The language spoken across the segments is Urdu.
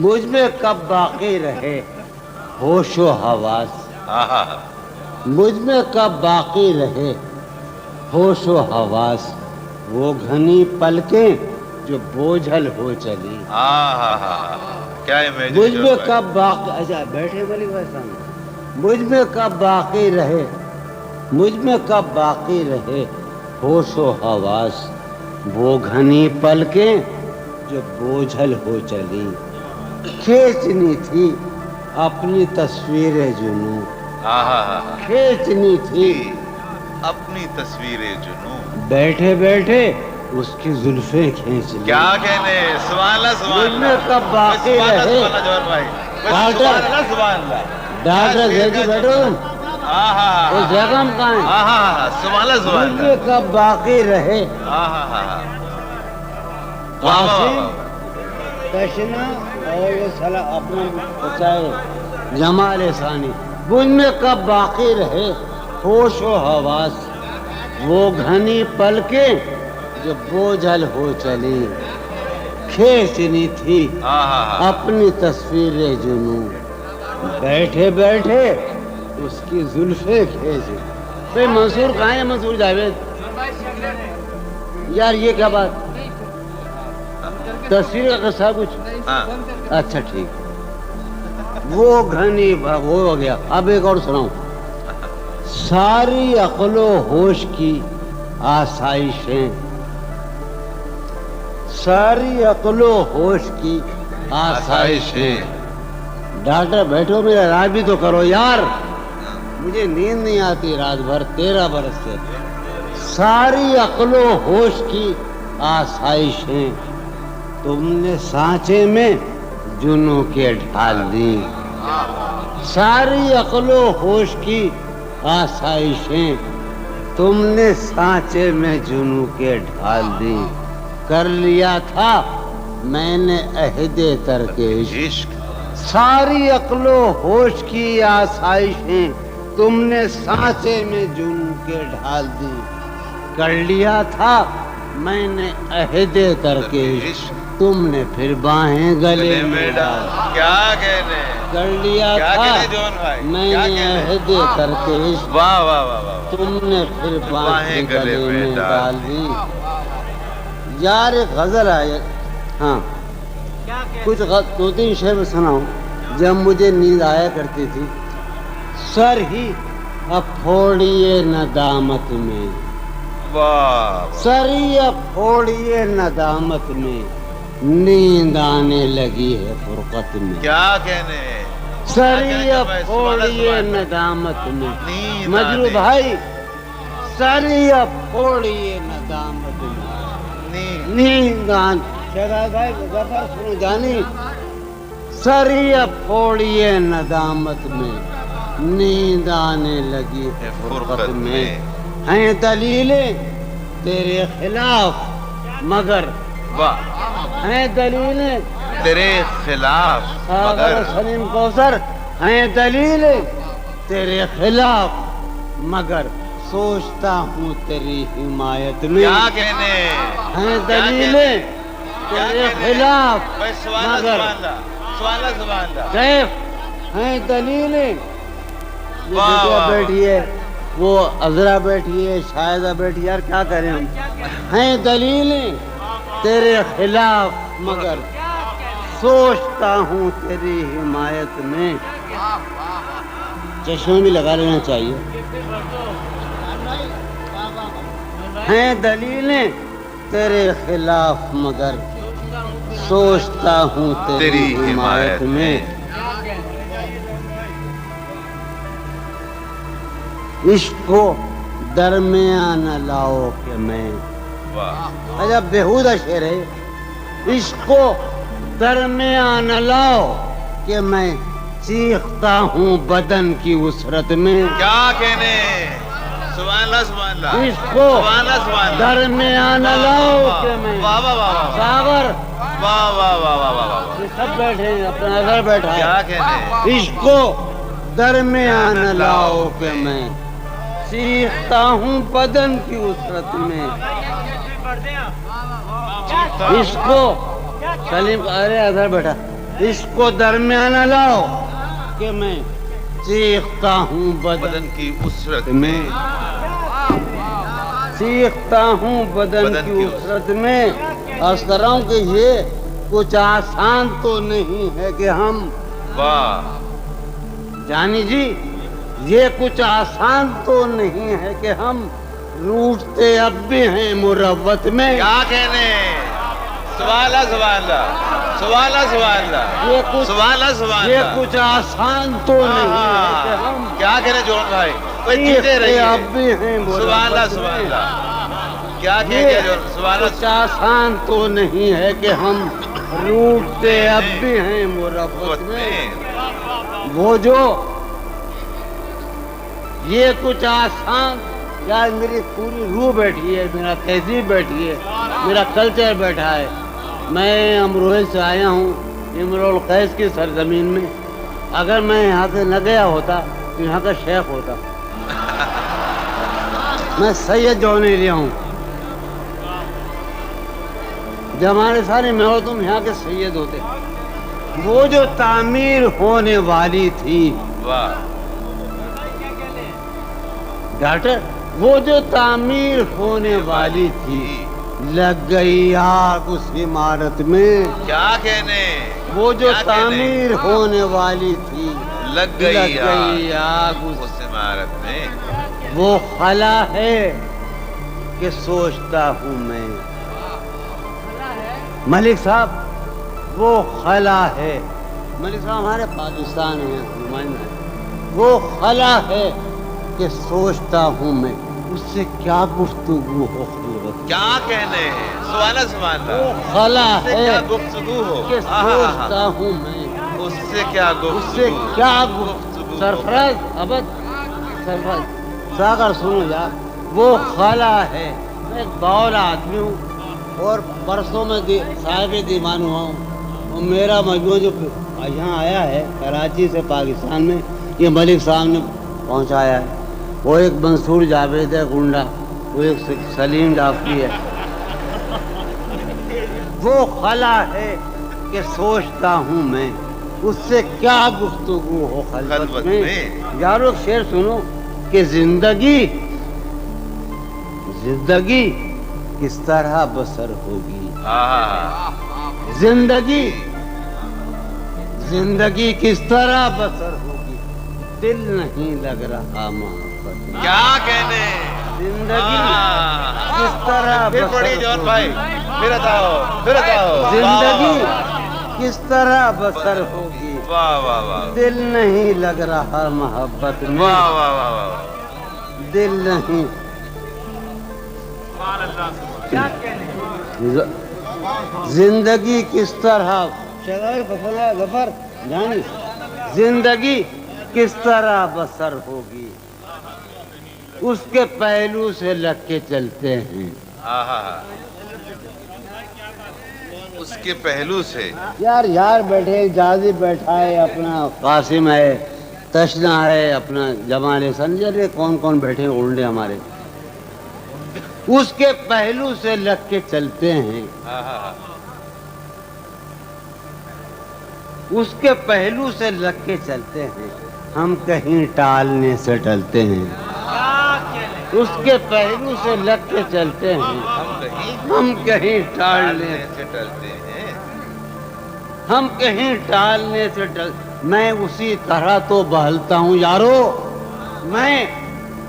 مجھ میں کب باقی رہے ہوش و حواس، مجھ میں کب باقی رہے ہوش و حواس، وہ گھنی پلکیں جو بوجھل ہو چلی۔ کیا مجھ میں کب باقی، اچھا بیٹھے بلی ویسا، مجھ میں کب باقی رہے، مجھ میں کب باقی رہے ہوش و حواس، وہ گھنی پلکیں جو بوجھل ہو چلی۔ کھینچنی تھی اپنی تصویر جنوں، کھینچنی تھی اپنی تصویر جنوں، بیٹھے بیٹھے اس کی زلفیں کھینچ لی۔ کیا کہنے، سبحان اللہ سبحان مجھ میں اللہ، کب باقی سبحان اللہ رہے، سبحان اللہ جوہر بھائی، ڈاکٹر سبحان اللہ سبحان اللہ، ڈاکٹر زیدی بیٹھو تم، اس جگہ میں کہاں ہے؟ سبحان اللہ سبحان مجھ میں اللہ، کب باقی رہے قاسم تشنا اور یہ صلاح اپنا بچائے جمال ثانی، مجھ میں کب باقی رہے ہوش و حواس، وہ گھنی پلکیں جو بوجھل ہو چلی۔ کھینچنی تھی اپنی تصویر جنوں، بیٹھے بیٹھے اس کی زلفیں کھینچ۔ بھائی منصور کہاں ہے؟ منصور جاوید یار، یہ کیا بات، تصویر کا قصہ کچھ؟ اچھا ٹھیک، وہ گھنی وہ ہو گیا۔ اب ایک اور سناؤں، ساری عقل و ہوش کی آسائشیں، ساری عقل و ہوش کی آسائشیں، ڈاکٹر بیٹھو میرا رات بھی تو کرو یار، مجھے نیند نہیں آتی رات بھر 13 برس سے۔ ساری عقل و ہوش کی آسائشیں تم نے سانچے میں جنوں کے ڈھال دی۔ ساری عقل و ہوش کی آسائشیں تم نے سانچے میں جنوں کے ڈھال دی۔ کر لیا تھا میں نے عہد ترک عشق، ساری عقل و ہوش کی آسائشیں تم نے سانچے میں جنوں کے ڈھال دی۔ کر لیا تھا میں نے عہد ترک عشق، تم نے پھر باہیں گلے میں ڈال۔ کیا کہنے، کر لیا تھا میں نے عہد ترک عشق، واہ واہ واہ واہ، تم نے پھر باہیں گلے میں ڈال دی۔ یار ایک غزل ہے، ہاں کچھ دو تین شعر سناؤں۔ جب مجھے نیند آیا کرتی تھی، سر ہی اب پھوڑیے ندامت میں، سر ہی اب پھوڑیے ندامت میں، نیند آنے لگی ہے فرقت میں۔ کیا کہنے، سر ہی اب پھوڑیے ندامت میں، مجرو بھائی سر ہی اب پھوڑیے ندامت میں، نیند آنے، شہزاد بھائی ظفر سنو جانی، سر ہی اب پھوڑیے ندامت میں، نیند آنے لگی ہے فرقت میں۔ ہیں دلیلیں تیرے خلاف مگر، ہیں دلیلیں تیرے خلاف ساغر سلیم کوثر، ہیں دلیلیں تیرے خلاف مگر سوچتا ہوں تیری حمایت میں۔ کیا کہنے، ہیں دلیلیں تیرے خلاف مگر کیف، ہیں دلیلیں، یہ بیٹیا بیٹھی ہے، وہ عذرا بیٹھی ہے، شاہدہ بیٹھی ہے، یار کیا کریں ہم۔ ہیں دلیلیں تیرے خلاف مگر سوچتا ہوں تیری حمایت میں۔ چشمے بھی لگا لینا چاہیے۔ ہیں دلیلیں تیرے خلاف مگر سوچتا ہوں تیری حمایت میں۔ عشق کو درمیان لاؤ کہ میں، عجب بیہودہ شعر ہے، عشق کو درمیان لاؤ کہ میں چیختا ہوں بدن کی وسرت میں۔ کیا کہنے، سبحان اللہ سبحان اللہ، عشق کو درمیان لاؤ کہ میں، ساغر واہ واہ واہ واہ واہ، یہ سب بیٹھے ہیں، اپنا نظر بیٹھا ہے۔ کیا کہنے، عشق کو درمیان لاؤ کہ میں چیختا ہوں بدن کی وسرت میں۔ عشق کو سلیم، ارے ادھر بیٹھا، اس کو درمیانہ لاؤ کہ میں چیختا ہوں بدن کی اسرت میں، چیختا ہوں بدن کی اسرت میں. عرض کر رہا ہوں کہ یہ کچھ آسان تو نہیں ہے کہ ہم، واہ جانی جی یہ کچھ آسان تو نہیں ہے کہ ہم روٹتے اب بھی ہیں مروت میں. کیا کہنے. سبحان اللہ سبحان اللہ سبحان اللہ سبحان اللہ یہ کچھ سبحان اللہ سبحان یہ اللہ. کچھ آسان تو نہیں ہے کہ ہم کیا کہنے جون بھائی، کوئی جیتے رہیے. اب بھی ہیں سبحان اللہ مروت سبحان میں. اللہ. کیا کہنے جون. سبحان کچھ اللہ. آسان تو نہیں ہے کہ ہم روٹتے اب بھی ہیں مروت میں. وہ جو یہ کچھ آسان، یار میری پوری روح بیٹھی ہے، میرا تہذیب بیٹھی ہے، میرا کلچر بیٹھا ہے. میں امروہے سے آیا ہوں امرؤ القیس کی سرزمین میں. اگر میں یہاں سے نہ گیا ہوتا تو یہاں کا شیخ ہوتا. میں سید جو نہیں لیا ہوں. جب ہمارے سارے میں ہو تم یہاں کے سید ہوتے. وہ جو تعمیر ہونے والی تھی واہ ڈاکٹر، وہ جو تعمیر ہونے والی تھی لگ گئی آگ اس عمارت میں. کیا کہنے. وہ جو کیا کہنے؟ تعمیر ہونے والی تھی لگ گئی آگ اس عمارت میں. وہ خلا ہے کہ سوچتا ہوں میں. ملک صاحب وہ خلا ہے. ملک صاحب ہمارے پاکستان ہیں نمائندہ ہیں. وہ خلا ہے کہ سوچتا ہوں میں اس سے کیا گفتگو ہو خوبصورت. کیا کہنے. سبحان اللہ سبحان وہ اللہ. خلا اس سے ہے کیا گفتگو ہو. کہ سوچتا ہوں میں اس سے کیا اس گفتگو. سے کیا گفتگو. سرفراز ابد سرفراز ساگر سنو یار. وہ خلا ہے. میں ایک باول آدمی ہوں اور برسوں میں صاحب دیوان ہوا ہوں. اور میرا مجموعہ جو یہاں آیا ہے کراچی سے پاکستان میں، یہ ملک صاحب نے پہنچایا ہے. وہ ایک منصور جاوید ہے گنڈا، وہ ایک سلیم جعفری ہے. وہ خلا ہے کہ سوچتا ہوں میں اس سے کیا گفتگو ہو خلوت میں. یارو ایک شعر سنو کہ زندگی کس طرح بسر ہوگی. زندگی کس طرح بسر ہوگی. دل نہیں لگ رہا محبت میں. کیا کہنے. زندگی کس طرح پھر پڑھی بسر جون بھائی. ہوگی. پھر بتاؤ. زندگی کس طرح بسر ہوگی. واہ واہ واہ. دل نہیں لگ رہا محبت میں. واہ واہ واہ واہ. دل نہیں. زندگی کس طرح ظفر جانی زندگی کس طرح بسر ہوگی. اس کے پہلو سے لگ کے چلتے ہیں. اس کے پہلو سے. یار بیٹھے جازی بیٹھا ہے، اپنا قاسم ہے، تشنا ہے، اپنا جمال سنجر، کون بیٹھے ہیں اولڈے ہمارے. اس کے پہلو سے لگ کے چلتے ہیں. اس کے پہلو سے لگ کے چلتے ہیں. ہم کہیں ٹالنے سے ٹلتے ہیں. اس کے پہلو سے لگ کے چلتے ہیں. ہم کہیں ٹالنے سے ٹلتے ہیں. ہم کہیں ٹالنے سے میں اسی طرح تو بہلتا ہوں یارو. میں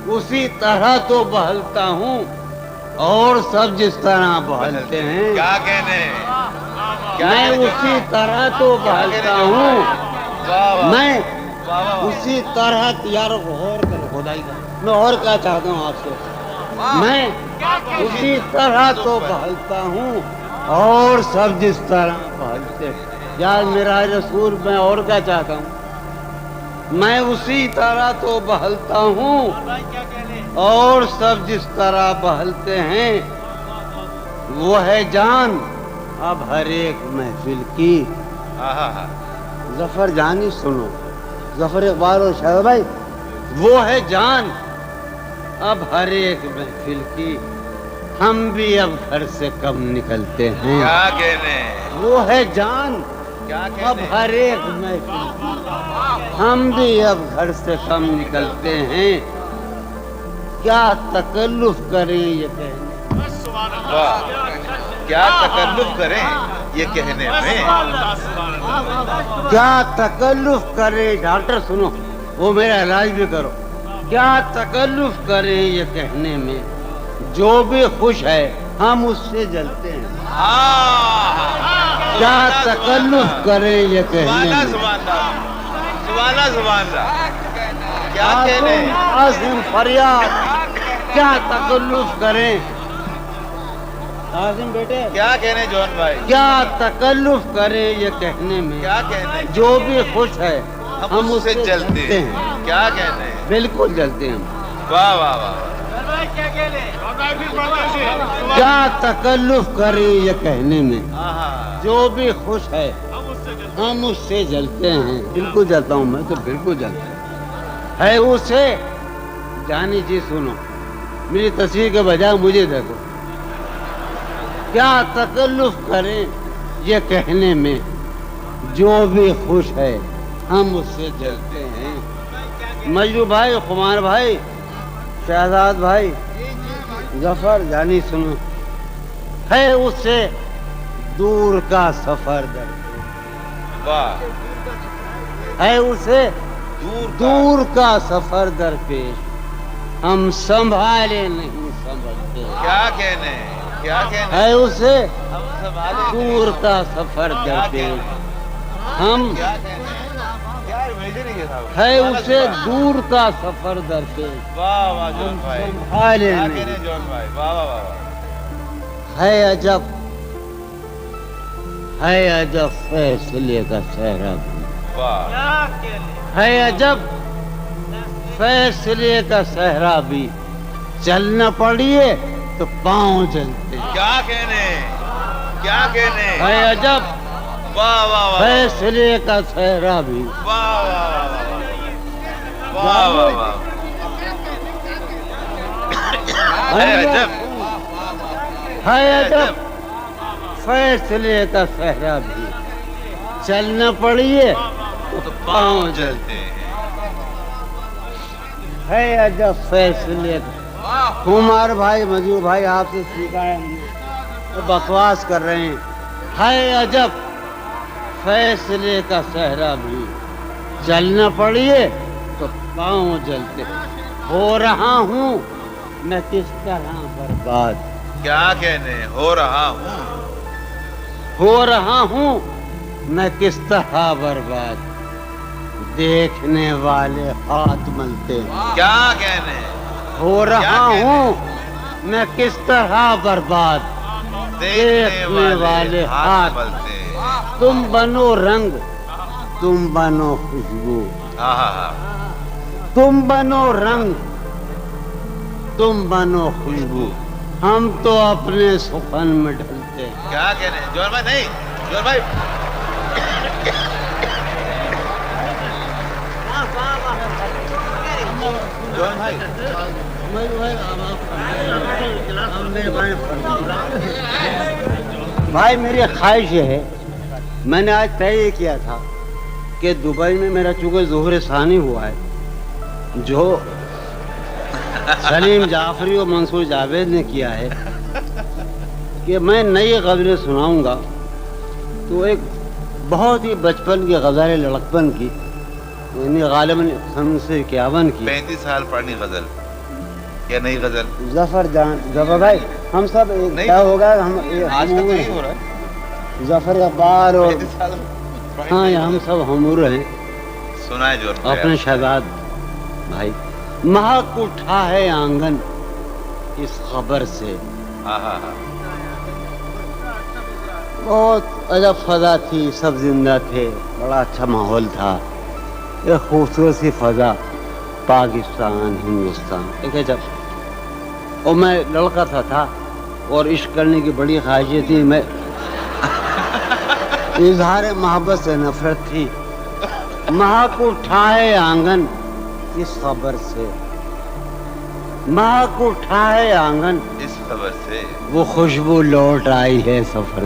اسی طرح تو بہلتا ہوں اور سب جس طرح بہلتے ہیں. کیا کہنے. میں اسی طرح تو بہلتا ہوں. میں اسی طرح یار غور کرو خدائی کا. میں اور کیا چاہتا ہوں آپ سے. میں اسی طرح تو بہلتا ہوں اور سب جس طرح بہلتے ہیں. یار میرا رسول میں اور کیا چاہتا ہوں. میں اسی طرح تو بہلتا ہوں اور سب جس طرح بہلتے ہیں. وہ ہے جان اب ہر ایک محفل کی. ظفر جانی سنو، ظفر اقبال اور شاہد بھائی. وہ ہے جان اب ہر ایک محفل کی. ہم بھی اب گھر سے کم نکلتے ہیں. کیا کہنے. وہ ہے جان کیا اب کہنے ہر ایک محفل ہم بھی اب گھر سے کم نکلتے ہیں، کیا تکلف کریں یہ کہنے، واہ کیا تکلف کریں یہ کہنے میں، کیا تکلف کریں، ڈاکٹر سنو وہ میرا علاج بھی کرو، کیا تکلف کریں یہ کہنے میں، جو بھی خوش ہے ہم اس سے جلتے ہیں، کیا تکلف کریں یہ کہنے میں، سبحان اللہ کیا کہنے، عاصم فریاد، کیا تکلف کریں، عاصم بیٹے کیا کہنے جون بھائی، کیا تکلف کریں یہ کہنے میں، کیا کہنے جو بھی خوش ہے ہم اس سے جلتے ہیں، کیا کہنے، بالکل جلتے ہیں، واہ واہ واہ کیا تکلف کریں یہ کہنے میں، واہ، جو بھی خوش ہے ہم اس سے جلتے ہیں، بالکل جلتا ہوں میں تو بالکل جلتا ہوں، ہے اسے جانی چیز سنو، میری تصویر کے بجائے مجھے دیکھو، کیا تکلف کریں یہ کہنے میں، جو بھی خوش ہے ہم اس سے جلتے ہیں، مجنو بھائی، خمار بھائی، شہزاد بھائی، ظفر جانی سنو، ہے اس سے دور کا سفر در، واہ ہے اسے دور دور کا سفر در پیش، ہم سنبھالے نہیں سنبھلتے، کیا کہنے، کیا کہنے، ہے اسے ہم سنبھالے دور کا سفر در پیش، ہم کیا کہنے، کیا میجر ہی تھا، ہے اسے دور کا سفر در پیش، واہ واہ جون بھائی، سنبھالے کیا نہیں، کہنے جون بھائی، واہ واہ واہ، ہے عجب، ہے عجب فیصلے کا صحرا بھی، واہ ہے عجب فیصلے کا صحرا بھی، چلنا پڑیے تو پاؤں جلتے، کیا کہنے، کیا کہنے، ہے عجب واہ واہ واہ فیصلے کا صحرا بھی، واہ واہ واہ واہ، ہے عجب، ہے عجب فیصلے کا صحرا بھی، چلنا پڑیے تو پاؤں جلتے ہیں، ہے عجب فیصلے کا، کمار بھائی، مجو بھائی آپ سے سیکھا ہے ہم نے، تو بکواس کر رہے ہیں، ہے عجب فیصلے کا صحرا بھی، چلنا پڑیے تو پاؤں جلتے، ہو رہا ہوں میں کس طرح برباد، کیا کہنے، ہو رہا ہوں، ہو رہا ہوں میں کس طرح برباد، دیکھنے والے ہاتھ ملتے ہیں، کیا کہنے، ہو رہا ہوں میں کس طرح برباد، دیکھنے والے ہاتھ ملتے ہیں، تم بنو رنگ، تم بنو خوشبو، ہاں ہاں ہاں، تم بنو رنگ، تم بنو خوشبو، ہم تو اپنے سخن میں ڈھلتے ہیں، کیا کہنے، جون بھائی نہیں، جون بھائی، جون بھائی، بھائی میری خواہش یہ ہے، میں نے آج طے یہ کیا تھا کہ دبئی میں میرا چونکہ ظہور ثانی ہوا ہے، جو سلیم جعفری اور منصور جاوید نے کیا ہے، کہ میں نئی غزلیں سناؤں گا، تو ایک بہت ہی بچپن کی غزل لڑکپن کی، یعنی غالباً 1951 کی، 35 سال پرانی غزل یا نئی غزل، ظفر جان، ظفر بھائی ہم سب ایک نہیں، کیا ہوگا، ہم آج تک نہیں ہو رہا ہے، ظفر اقبال اور 35 سال ہاں یہ ہم سب ہمور ہیں، سنا ہے جون بھائی، اپنے شہزاد بھائی، مہک اٹھا ہے آنگن اس خبر سے، ہاں ہاں ہاں، بہت عجب فضا تھی، سب زندہ تھے، بڑا اچھا ماحول تھا، ایک خوبصورت سی فضا، پاکستان ہندوستان، ایک عجب، اور میں لڑکا تھا اور عشق کرنے کی بڑی خواہشیں تھی، میں اظہار محبت سے نفرت تھی، مہک اٹھائے آنگن اس خبر سے، مہک اٹھائے آنگن اس خبر سے، وہ خوشبو لوٹ آئی ہے سفر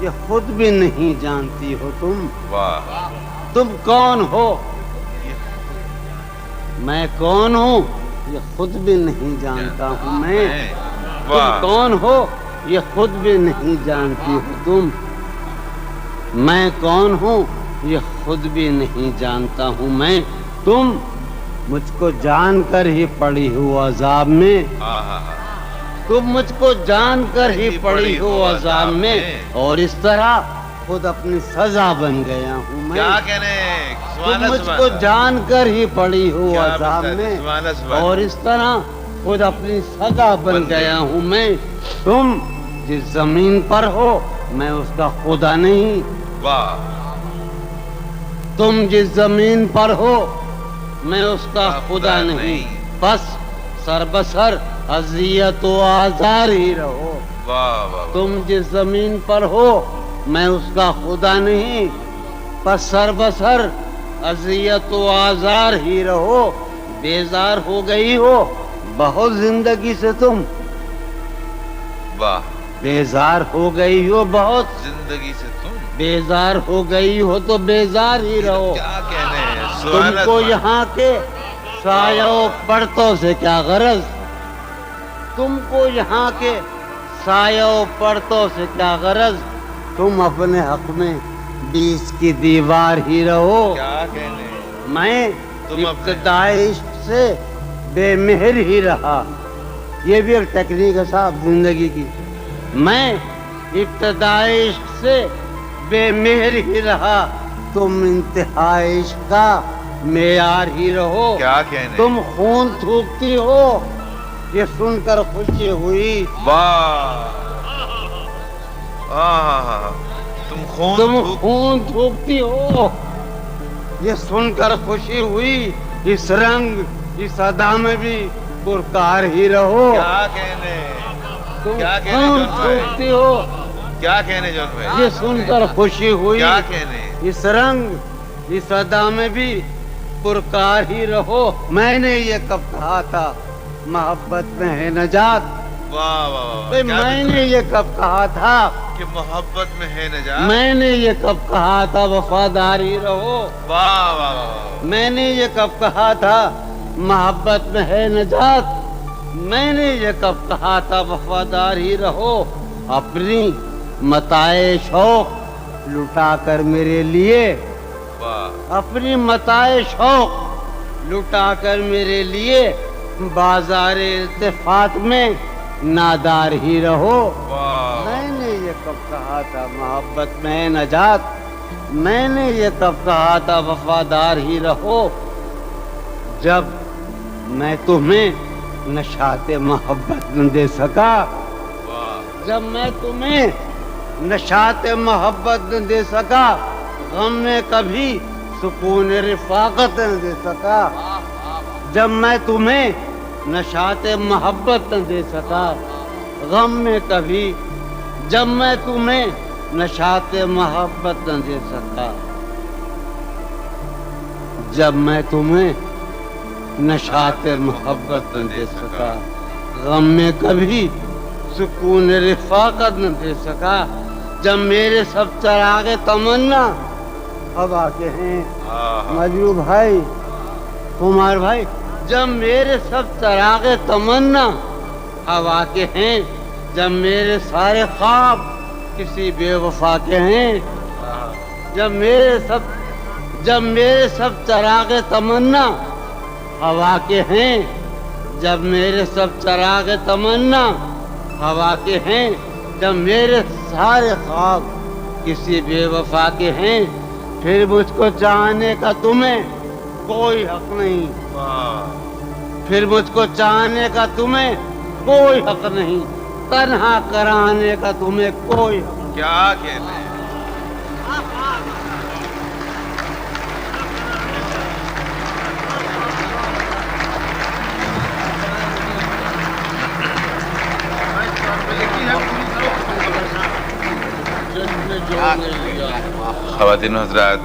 یہ خود بھی نہیں جانتی ہو تم. واہ تم کون ہو؟ میں کون ہوں یہ خود بھی نہیں جانتا ہوں میں. تم واہ کون ہو یہ خود بھی نہیں جانتی ہو تم. میں کون ہوں یہ خود بھی نہیں جانتا ہوں میں. تم مجھ کو جان کر ہی پڑی ہو عذاب میں. تم مجھ کو جان کر ہی پڑی ہو عذاب میں اور اس طرح خود اپنی سزا بن گیا ہوں میں. کیا کہنے تم مجھ کو جان کر ہی پڑی ہو عذاب میں اور اس طرح خود اپنی سزا بن گیا ہوں میں. تم جس زمین پر ہو میں اس کا خدا نہیں. واہ تم جس زمین پر ہو میں اس کا خدا نہیں. بس سر بسر اذیت و آزار ہی رہو. واہ واہ تم جس زمین پر ہو میں اس کا خدا نہیں. بس سر بسر اذیت و آزار ہی رہو. بیزار ہو گئی ہو بہت زندگی سے تم. واہ بیزار ہو گئی ہو بہت زندگی سے تم. بیزار ہو گئی ہو تو بیزار ہی رہو. کیا کہنے تم کو یہاں کے سایہ و پرتوں سے کیا غرض. تم کو یہاں کے سایہ و پرتوں سے کیا غرض. تم اپنے حق میں بیچ کی دیوار ہی رہو. کیا کہنے میں تم ابتدائی عشق سے بے مہر ہی رہا. یہ بھی ایک ٹیکنیک ہے صاحب زندگی کی. میں ابتدائی عشق سے بے مہر ہی رہا. تم انتہائی عشق کا معیار ہی رہو. کیا کہنے تم خون تھوکتی ہو یہ سن کر خوشی ہوئی. واہ تم تم خون خون تھوکتی ہو یہ سن کر خوشی ہوئی. اس رنگ اس ادا میں بھی پرکار ہی رہو. کیا کہنے تم کیا کہنے خون جون بھائی؟ تھوکتی ہو کیا کہنے جون بھائی یہ سن کر خوشی ہوئی. کیا کہنے اس رنگ اس ادا میں بھی پرکار ہی رہو. میں نے یہ کب کہا تھا محبت میں ہے نجات. واہ واہ واہ بھئی میں نے یہ کب کہا تھا کہ محبت میں ہے نجات. میں نے یہ کب کہا تھا وفاداری رہو. واہ واہ واہ میں نے یہ کب کہا تھا محبت میں ہے نجات. میں نے یہ کب کہا تھا وفادار ہی رہو. اپنی متاع شوق لٹا کر میرے لیے. واہ اپنی متاع شوق لٹا کر میرے لیے بازار التفات میں نادار ہی رہو. واہ میں نے یہ کب کہا تھا محبت میں ہے نجات. میں نے یہ کب کہا تھا وفادار ہی رہو. جب میں تمہیں نشاط محبت نہ دے سکا. جب میں تمہیں نشاط محبت نہ دے سکا غم میں کبھی سکون رفاقت نہ دے سکا. جب میں تمہیں نشاط محبت نہ دے سکا غم میں کبھی. جب میں تمہیں نشاط محبت نہ دے سکا. جب میں تمہیں نشاط محبت نہ دے سکا غم میں کبھی سکون رفاقت نہ دے سکا. جب میرے سب چراغ تمنا ہوا کے ہیں مجرو بھائی کمار بھائی. جب میرے سب چراغ تمنا ہوا کے ہیں. جب میرے سارے خواب کسی بے وفا کے ہیں. جب میرے سب چراغ تمنا ہوا کے ہیں. جب میرے سب چراغ تمنا ہوا کے ہیں. جب میرے سارے خواب کسی بے وفا کے ہیں. پھر مجھ کو چاہنے کا تمہیں کوئی حق نہیں. پھر مجھ کو چاہنے کا تمہیں کوئی حق نہیں. تنہا کرانے کا تمہیں کوئی حق نہیں. کیا کہتے ہیں خواتین و حضرات،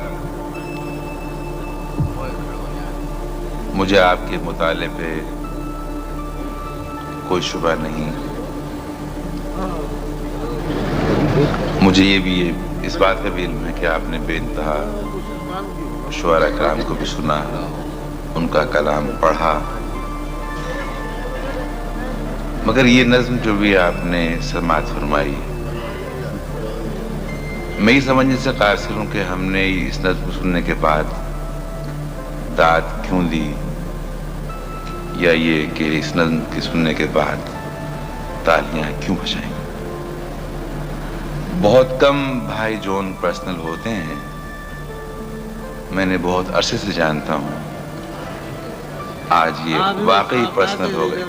مجھے آپ کے مطالعے پہ کوئی شبہ نہیں. مجھے یہ بھی اس بات کا بھی علم ہے کہ آپ نے بے انتہا شعراء کرام کو بھی سنا، ان کا کلام پڑھا، مگر یہ نظم جو بھی آپ نے سماعت فرمائی، میں یہ سمجھنے سے قاصر ہوں کہ ہم نے اس نظم کو سننے کے بعد داد کیوں دی، یا یہ کہ اس نظم کے سننے کے بعد تالیاں کیوں بجائیں۔ بہت کم بھائی جون پرسنل ہوتے ہیں، میں نے بہت عرصے سے جانتا ہوں، آج یہ واقعی پرسنل ہو گئے۔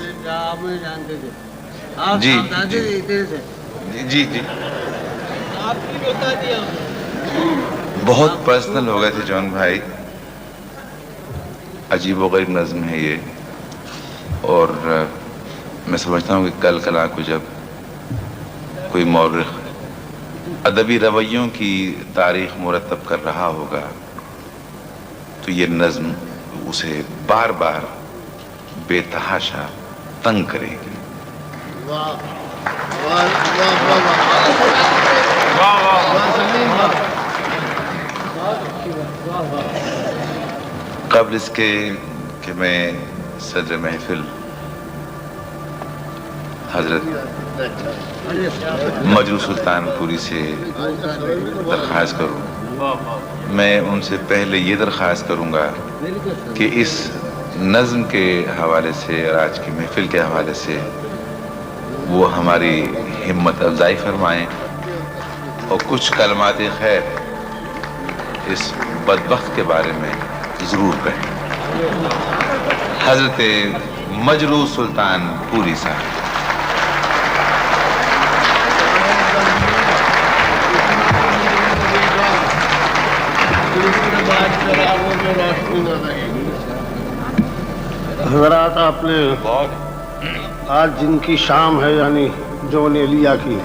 جی جی جی بہت پرسنل ہو گئے تھے جون بھائی، عجیب و غریب نظم ہے یہ، اور میں سمجھتا ہوں کہ کل کلا کو جب کوئی مورخ ادبی رویوں کی تاریخ مرتب کر رہا ہوگا تو یہ نظم اسے بار بار بے تحاشا تنگ کرے گی۔ قبل اس کے کہ میں صدر محفل حضرت مجروح سلطان پوری سے درخواست کروں، میں ان سے پہلے یہ درخواست کروں گا کہ اس نظم کے حوالے سے اور آج کی محفل کے حوالے سے وہ ہماری ہمت افزائی فرمائیں اور کچھ کلمات خیر اس بدبخت کے بارے میں ضرور کہیں۔ حضرت مجروح سلطان پوری صاحب۔ حضرات، آپ نے آج جن کی شام ہے یعنی جون ایلیا کی،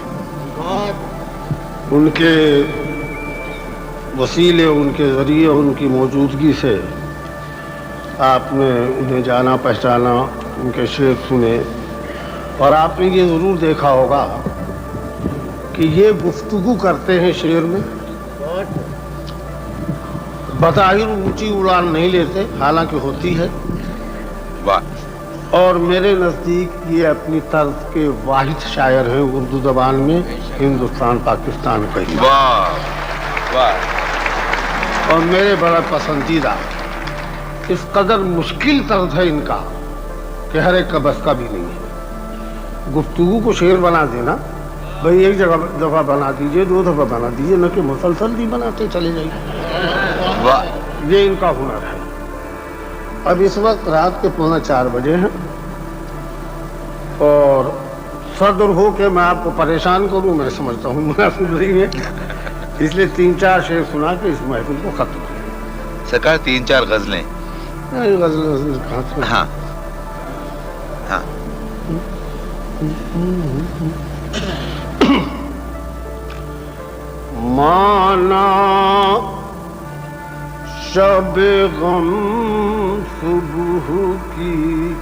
ان کے وسیلے، ان کے ذریعے، ان کی موجودگی سے آپ نے انہیں جانا پہچانا، ان کے شعر سنے، اور آپ نے یہ ضرور دیکھا ہوگا کہ یہ گفتگو کرتے ہیں شعر میں، بظاہر اونچی اڑان نہیں لیتے، حالانکہ ہوتی ہے، اور میرے نزدیک یہ اپنی طرز کے واحد شاعر ہیں اردو زبان میں، ہندوستان پاکستان کا ہی، اور میرے بڑا پسندیدہ۔ اس قدر مشکل طرز ہے ان کا کہ ہر ایک کا بس کا بھی نہیں ہے۔ گفتگو کو شعر بنا دینا، بھئی ایک دفعہ بنا دیجئے، 2 دفعہ بنا دیجئے، نہ کہ مسلسل بھی بناتے چلے جائیے، یہ ان کا ہنر ہے۔ اب اس وقت رات کے 3:45 بجے ہیں، اور صدر ہو کے میں آپ کو پریشان کروں، میں سمجھتا ہوں مناسب نہیں ہے، اس لیے 3-4 شعر سنا کے اس محفل کو ختم کریں۔ سرکار 3-4 غزلیں۔ غزل کہاں سے؟ ہاں ہاں مانا شب غم صبح کی